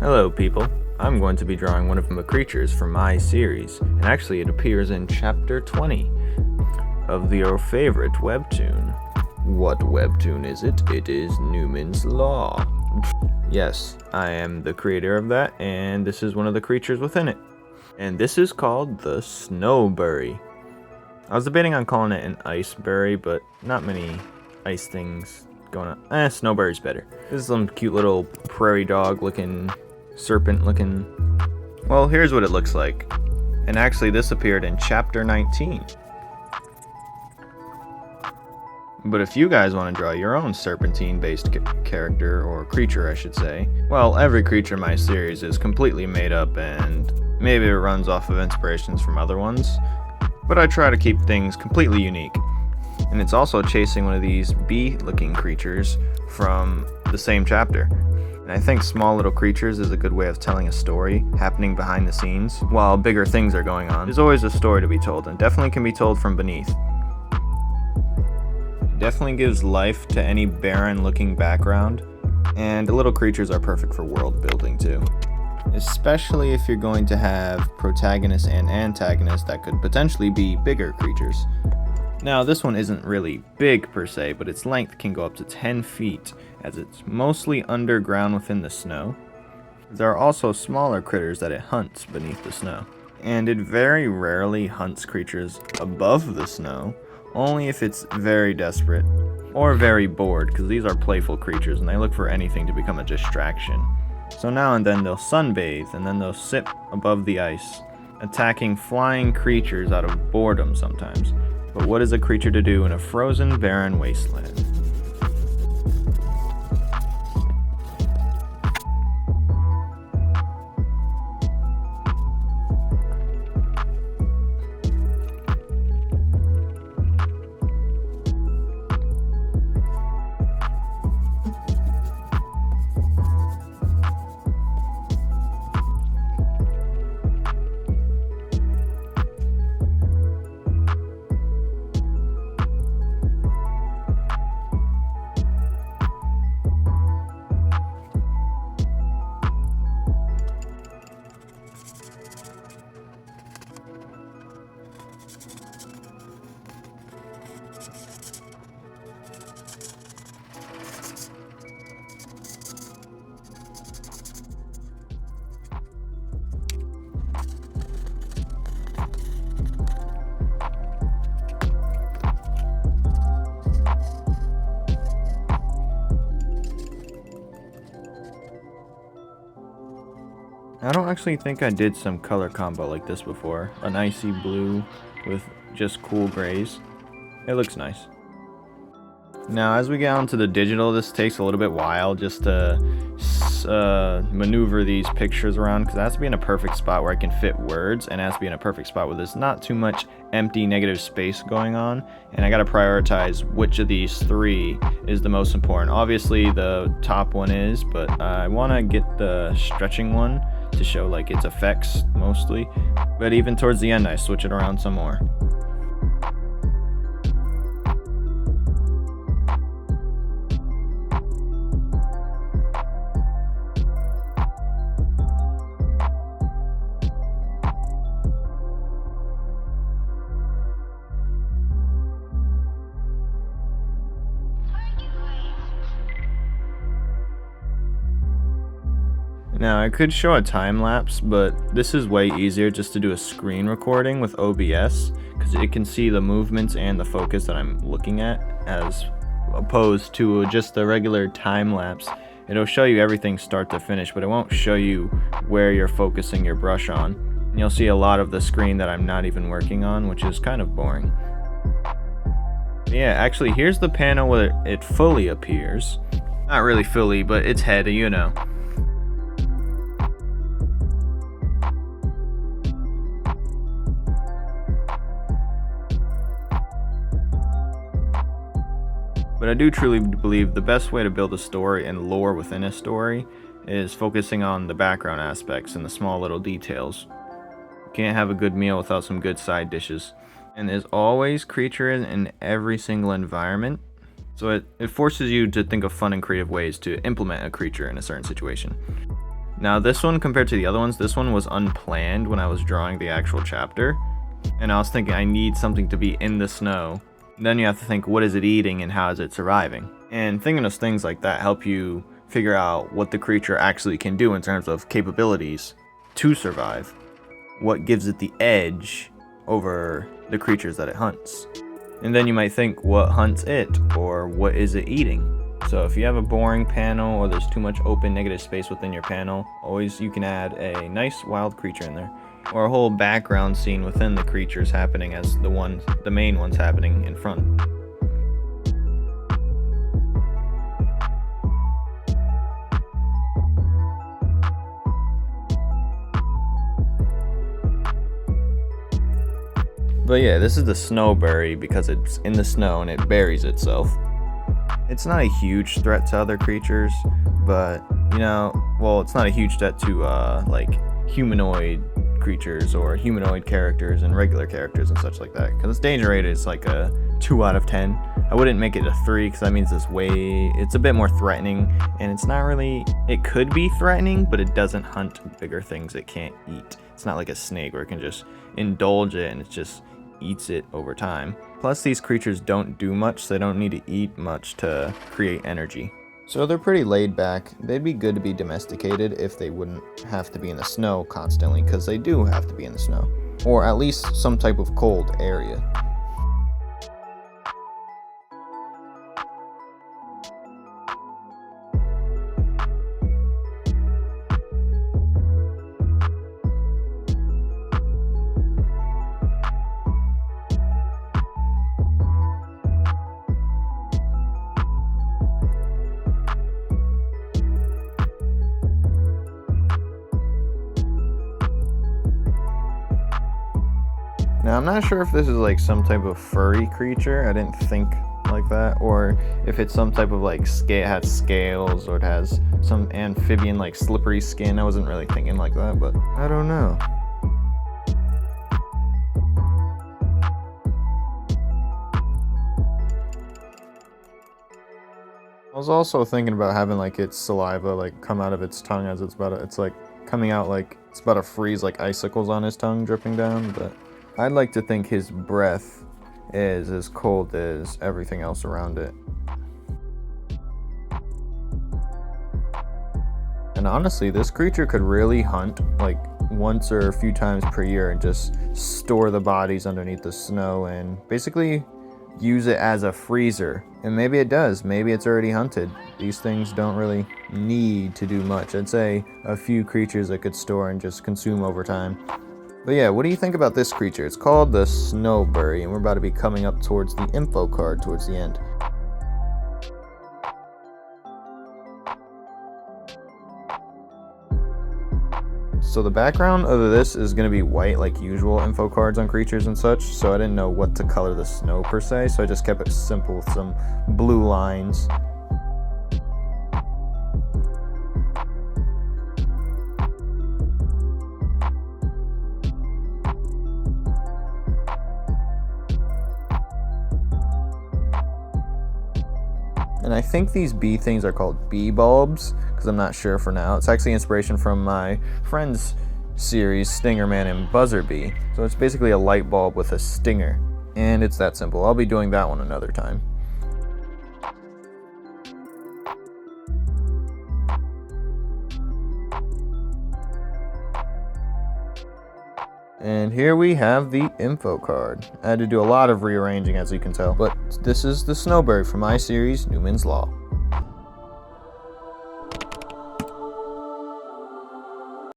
Hello people, I'm going to be drawing one of the creatures from my series, and actually it appears in chapter 20 of your favorite webtoon. What webtoon is it? It is Numen's Law. Yes, I am the creator of that, and this is one of the creatures within it. And this is called the Snowburry. I was debating on calling it an iceberry, but not many ice things going on. Snowberry's better. This is some cute little prairie dog looking, serpent looking. Well, here's what it looks like. And actually this appeared in chapter 19. But if you guys want to draw your own Serpentine based character, or creature I should say, well, every creature in my series is completely made up and maybe it runs off of inspirations from other ones, but I try to keep things completely unique. And it's also chasing one of these bee looking creatures from the same chapter. And I think small little creatures is a good way of telling a story happening behind the scenes while bigger things are going on. There's always a story to be told, and definitely can be told from beneath. It definitely gives life to any barren looking background, and little creatures are perfect for world building too. Especially if you're going to have protagonists and antagonists that could potentially be bigger creatures. Now, this one isn't really big per se, but its length can go up to 10 feet, as it's mostly underground within the snow. There are also smaller critters that it hunts beneath the snow. And it very rarely hunts creatures above the snow, only if it's very desperate, or very bored, because these are playful creatures and they look for anything to become a distraction. So now and then they'll sunbathe, and then they'll sit above the ice, attacking flying creatures out of boredom sometimes. But what is a creature to do in a frozen, barren wasteland? I don't actually think I did some color combo like this before. An icy blue with just cool grays. It looks nice. Now, as we get onto the digital, this takes a little bit while just to maneuver these pictures around, because it has to be in a perfect spot where I can fit words, and it has to be in a perfect spot where there's not too much empty negative space going on, and I gotta prioritize which of these three is the most important. Obviously the top one is, but I want to get the stretching one to show like its effects mostly, but even towards the end I switch it around some more. Now, I could show a time lapse, but this is way easier just to do a screen recording with OBS, because it can see the movements and the focus that I'm looking at, as opposed to just the regular time lapse. It'll show you everything start to finish, but it won't show you where you're focusing your brush on. And you'll see a lot of the screen that I'm not even working on, which is kind of boring. Yeah, actually, here's the panel where it fully appears. Not really fully, but its head, you know. But I do truly believe the best way to build a story and lore within a story is focusing on the background aspects and the small little details. You can't have a good meal without some good side dishes. And there's always creatures in every single environment, so it forces you to think of fun and creative ways to implement a creature in a certain situation. Now this one, compared to the other ones, this one was unplanned when I was drawing the actual chapter. And I was thinking I need something to be in the snow. Then you have to think, what is it eating and how is it surviving? And thinking of things like that help you figure out what the creature actually can do in terms of capabilities to survive. What gives it the edge over the creatures that it hunts. And then you might think, what hunts it, or what is it eating? So if you have a boring panel or there's too much open negative space within your panel, always you can add a nice wild creature in there. Or a whole background scene within the creatures happening as the main ones happening in front. But yeah, this is the Snowburry because it's in the snow and it buries itself. It's not a huge threat to other creatures, but it's not a huge threat to like humanoid creatures or humanoid characters and regular characters and such like that, because its danger rate is like a 2 out of 10. I wouldn't make it a 3 because that means it's a bit more threatening, and it's not really, it could be threatening, but it doesn't hunt bigger things it can't eat. It's not like a snake where it can just indulge it and it just eats it over time. Plus these creatures don't do much, so they don't need to eat much to create energy. So they're pretty laid back. They'd be good to be domesticated if they wouldn't have to be in the snow constantly, because they do have to be in the snow. Or at least some type of cold area. Now, I'm not sure if this is like some type of furry creature. I didn't think like that. Or if it's some type of like it has scales, or it has some amphibian like slippery skin. I wasn't really thinking like that, but I don't know. I was also thinking about having like its saliva like come out of its tongue as it's like coming out like it's about to freeze, like icicles on his tongue dripping down, but I'd like to think his breath is as cold as everything else around it. And honestly, this creature could really hunt like once or a few times per year and just store the bodies underneath the snow and basically use it as a freezer. And maybe it does. Maybe it's already hunted. These things don't really need to do much. I'd say a few creatures that could store and just consume over time. But yeah, what do you think about this creature? It's called the Snowburry, and we're about to be coming up towards the info card towards the end. So the background of this is going to be white like usual info cards on creatures and such, so I didn't know what to color the snow per se, so I just kept it simple with some blue lines. And I think these bee things are called bee bulbs, because I'm not sure for now. It's actually inspiration from my friend's series, Stingerman and Buzzarbee. So it's basically a light bulb with a stinger. And it's that simple. I'll be doing that one another time. And here we have the info card. I had to do a lot of rearranging, as you can tell, but this is the Snowburry from my series, Numen's Law.